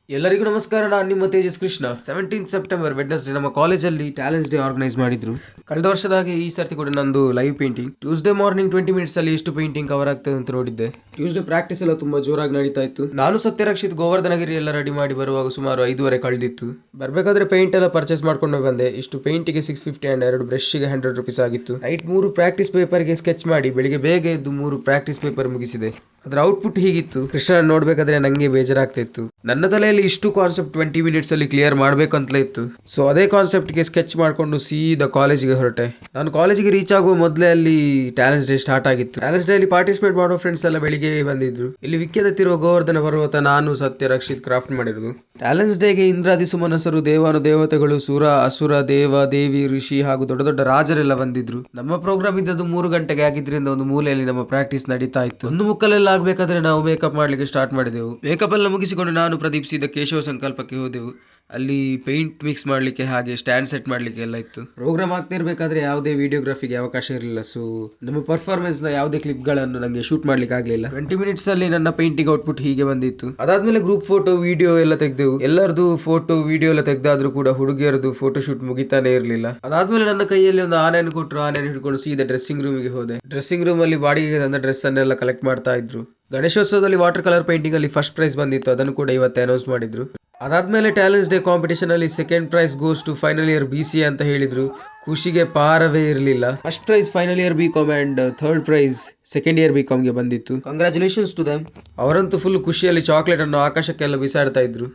ಎಲ್ಲರಿಗೂ ನಮಸ್ಕಾರ. ನಾನು ನಿಮ್ಮ ತೇಜಸ್ ಕೃಷ್ಣ. 17 ಸೆಪ್ಟೆಂಬರ್ ವೆಡ್ನೆಸ್ಡೇ ನಮ್ಮ ಕಾಲೇಜಲ್ಲಿ ಟ್ಯಾಲೆಂಟ್ಸ್ ಡೇ ಆರ್ಗನೈಸ್ ಮಾಡಿದ್ರು. ಕಳೆದ ವರ್ಷದ ಹಾಗೆ ಈ ಸರ್ತಿ ಕೂಡ ನಂದು live painting. Tuesday morning 20 minutes ಅಲ್ಲಿ ಎಷ್ಟು ಪೇಂಟಿಂಗ್ ಕವರ್ ಆಗ್ತದೆ ಅಂತ ನೋಡಿದ್ದೆ. ಟ್ಯೂಸ್ಡೇ ಪ್ರಾಕ್ಟೀಸ್ ಎಲ್ಲ ತುಂಬಾ ಜೋರಾಗಿ ನಡೀತಾ ಇತ್ತು. ನಾನು ಸತ್ಯರಕ್ಷಿತ್ ಗೋವರ್ಧನಗಿರಿ ಎಲ್ಲ ರೆಡಿ ಮಾಡಿ ಬರುವಾಗ ಸುಮಾರು 5:30 ಕಳೆದಿತ್ತು. ಬರ್ಬೇಕಾದ್ರೆ ಪೇಂಟ್ ಎಲ್ಲ ಪರ್ಚೇಸ್ ಮಾಡ್ಕೊಂಡು ಬಂದೆ. ಇಷ್ಟು ಪೇಂಟಿಗೆ 650 ಅಂಡ್ 2 ಬ್ರಷ್ಗೆ 100 rupees ಆಗಿತ್ತು. ನೈಟ್ 3 ಪ್ರಾಕ್ಟೀಸ್ ಪೇಪರ್ಗೆ ಸ್ಕೆಚ್ ಮಾಡಿ ಬೆಳಿಗ್ಗೆ ಬೇಗ ಎದ್ದು 3 ಪ್ರಾಕ್ಟೀಸ್ ಪೇಪರ್ ಮುಗಿಸಿದೆ. ಅದರ ಔಟ್ಪುಟ್ ಹೀಗಿತ್ತು. ಕೃಷ್ಣ ನೋಡ್ಬೇಕಾದ್ರೆ ನಂಗೆ ಬೇಜಾರಾಗ್ತಿತ್ತು. ನನ್ನ ತಲೆಯಲ್ಲಿ ಇಷ್ಟು ಕಾನ್ಸೆಪ್ಟ್ 20 ಮಿನಿಟ್ಸ್ ಅಲ್ಲಿ ಕ್ಲಿಯರ್ ಮಾಡ್ಬೇಕಂತಲೇ ಇತ್ತು. ಸೊ ಅದೇ ಕಾನ್ಸೆಪ್ಟ್ ಗೆ ಸ್ಕೆಚ್ ಮಾಡ್ಕೊಂಡು ಸೀದಾ ಕಾಲೇಜಿಗೆ ಹೊರಟೆ. ನಾನು ಕಾಲೇಜಿಗೆ ರೀಚ್ ಆಗುವ ಮೊದಲೇ ಅಲ್ಲಿ ಟ್ಯಾಲೆಂಟ್ಸ್ ಡೇ ಸ್ಟಾರ್ಟ್ ಆಗಿತ್ತು. ಟ್ಯಾಲೆಂಟ್ಸ್ ಡೇ ಅಲ್ಲಿ ಪಾರ್ಟಿಸಿಪೇಟ್ ಮಾಡೋ ಫ್ರೆಂಡ್ಸ್ ಎಲ್ಲ ಬೆಳಿಗ್ಗೆ ಬಂದಿದ್ರು. ಇಲ್ಲಿ ವಿಖ್ಯಾತಿರುವ ಗೋವರ್ಧನ ಪರ್ವತ ನಾನು ಸತ್ಯ ರಕ್ಷಿತ್ ಕ್ರಾಫ್ಟ್ ಮಾಡಿರೋದು. ಟ್ಯಾಲೆಂಟ್ಸ್ ಡೇಗೆ ಇಂದ್ರಾದಿ ಸುಮನಸರು, ದೇವಾನು ದೇವತೆಗಳು, ಸುರ ಅಸುರ, ದೇವ ದೇವಿ, ಋಷಿ ಹಾಗೂ ದೊಡ್ಡ ದೊಡ್ಡ ರಾಜರೆಲ್ಲ ಬಂದಿದ್ರು. ನಮ್ಮ ಪ್ರೋಗ್ರಾಮ್ ಇದ್ದದ್ದು 3 ಗಂಟೆಗೆ ಆಗಿದ್ರಿಂದ ಒಂದು ಮೂಲೆಯಲ್ಲಿ ನಮ್ಮ ಪ್ರಾಕ್ಟೀಸ್ ನಡೀತಾ ಇತ್ತು. ಒಂದು ಮುಕ್ಕಲೆಲ್ಲ ಆಗ್ಬೇಕಾದ್ರೆ ನಾವು ಮೇಕಪ್ ಮಾಡ್ಲಿಕ್ಕೆ ಸ್ಟಾರ್ಟ್ ಮಾಡಿದೆವು. ಮೇಕಪ್ ಎಲ್ಲ ಮುಗಿಸಿಕೊಂಡು ನಾನು ಪ್ರದೀಪ್ ಸೀದಾ ಕೇಶವ ಸಂಕಲ್ಪಕ್ಕೆ ಹೋದೆವು. ಅಲ್ಲಿ ಪೇಂಟ್ ಮಿಕ್ಸ್ ಮಾಡ್ಲಿಕ್ಕೆ ಹಾಗೆ ಸ್ಟ್ಯಾಂಡ್ ಸೆಟ್ ಮಾಡ್ಲಿಕ್ಕೆ ಎಲ್ಲ ಇತ್ತು. ಪ್ರೋಗ್ರಾಮ್ ಆಗ್ತಿರ್ಬೇಕಾದ್ರೆ ಯಾವುದೇ ವಿಡಿಯೋಗ್ರಫಿಗೆ ಅವಕಾಶ ಇರಲಿಲ್ಲ. ಸೊ ನಮ್ಮ ಪರ್ಫಾರ್ಮೆನ್ಸ್ ನ ಯಾವುದೇ ಕ್ಲಿಪ್ ಗಳನ್ನು ನಂಗೆ ಶೂಟ್ ಮಾಡ್ಲಿಕ್ಕೆ ಆಗ್ಲಿಲ್ಲ. 20 ಮಿನಿಟ್ಸ್ ಅಲ್ಲಿ ನನ್ನ ಪೇಂಟಿಂಗ್ ಔಟ್ಪುಟ್ ಹೀಗೆ ಬಂದಿತ್ತು. ಅದಾದ್ಮೇಲೆ ಗ್ರೂಪ್ ಫೋಟೋ, ವಿಡಿಯೋ ಎಲ್ಲ ತೆಗೆದೆವು. ಎಲ್ಲರದು ಫೋಟೋ, ವಿಡಿಯೋ ಎಲ್ಲ ತೆಗೆದಾದ್ರೂ ಕೂಡ ಹುಡುಗಿಯರದು ಫೋಟೋ ಶೂಟ್ ಮುಗಿತಾನೆ ಇರಲಿಲ್ಲ. ಅದಾದ್ಮೇಲೆ ನನ್ನ ಕೈಯಲ್ಲಿ ಒಂದು ಆನೆಯನ್ನು ಕೊಟ್ಟರು. ಆನೆಯನ್ನು ಹಿಡ್ಕೊಂಡು ಸೀದಾ ಡ್ರೆಸ್ಸಿಂಗ್ ರೂಮಿಗೆ ಹೋದೆ. ಡ್ರೆಸ್ಸಿಂಗ್ ರೂಮ್ ಅಲ್ಲಿ ಬಾಡಿಗೆ ತಂದ ಡ್ರೆಸ್ ಅನ್ನೆಲ್ಲ ಕಲೆಕ್ಟ್ ಮಾಡ್ತಾ ಇದ್ರು. ಗಣೇಶೋತ್ಸವದಲ್ಲಿ ವಾಟರ್ ಕಲರ್ ಪೇಂಟಿಂಗ್ ಅಲ್ಲಿ ಫಸ್ಟ್ ಪ್ರೈಸ್ ಬಂದಿತ್ತು. ಅದನ್ನು ಕೂಡ ಇವತ್ತು ಅನೌನ್ಸ್ ಮಾಡಿದ್ರು. ಅದಾದ್ಮೇಲೆ ಟ್ಯಾಲೆಂಟ್ಸ್ ಡೇ ಕಾಂಪಿಟೇಷನ್ ಅಲ್ಲಿ second prize goes to final year BCA ಅಂತ ಹೇಳಿದ್ರು. ಖುಷಿಗೆ ಪಾರವೇ ಇರಲಿಲ್ಲ. First prize final year BCom and third prize second year BCom ಗೆ ಬಂದಿತ್ತು. Congratulations to them. ಅವರಂತೂ ಫುಲ್ ಖುಷಿಯಲ್ಲಿ ಚಾಕ್ಲೇಟ್ ಅನ್ನು ಆಕಾಶಕ್ಕೆಲ್ಲ ಬಿಸಾಡ್ತಾ ಇದ್ರು.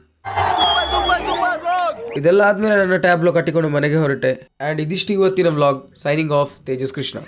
ಇದೆಲ್ಲ ಆದ್ಮೇಲೆ ನನ್ನ ಟ್ಯಾಬ್ಲೋ ಕಟ್ಟಿಕೊಂಡು ಮನೆಗೆ ಹೊರಟೆ. ಅಂಡ್ ಇದಿಷ್ಟು ಇವತ್ತಿನ vlog. Signing off, Tejas Krishna.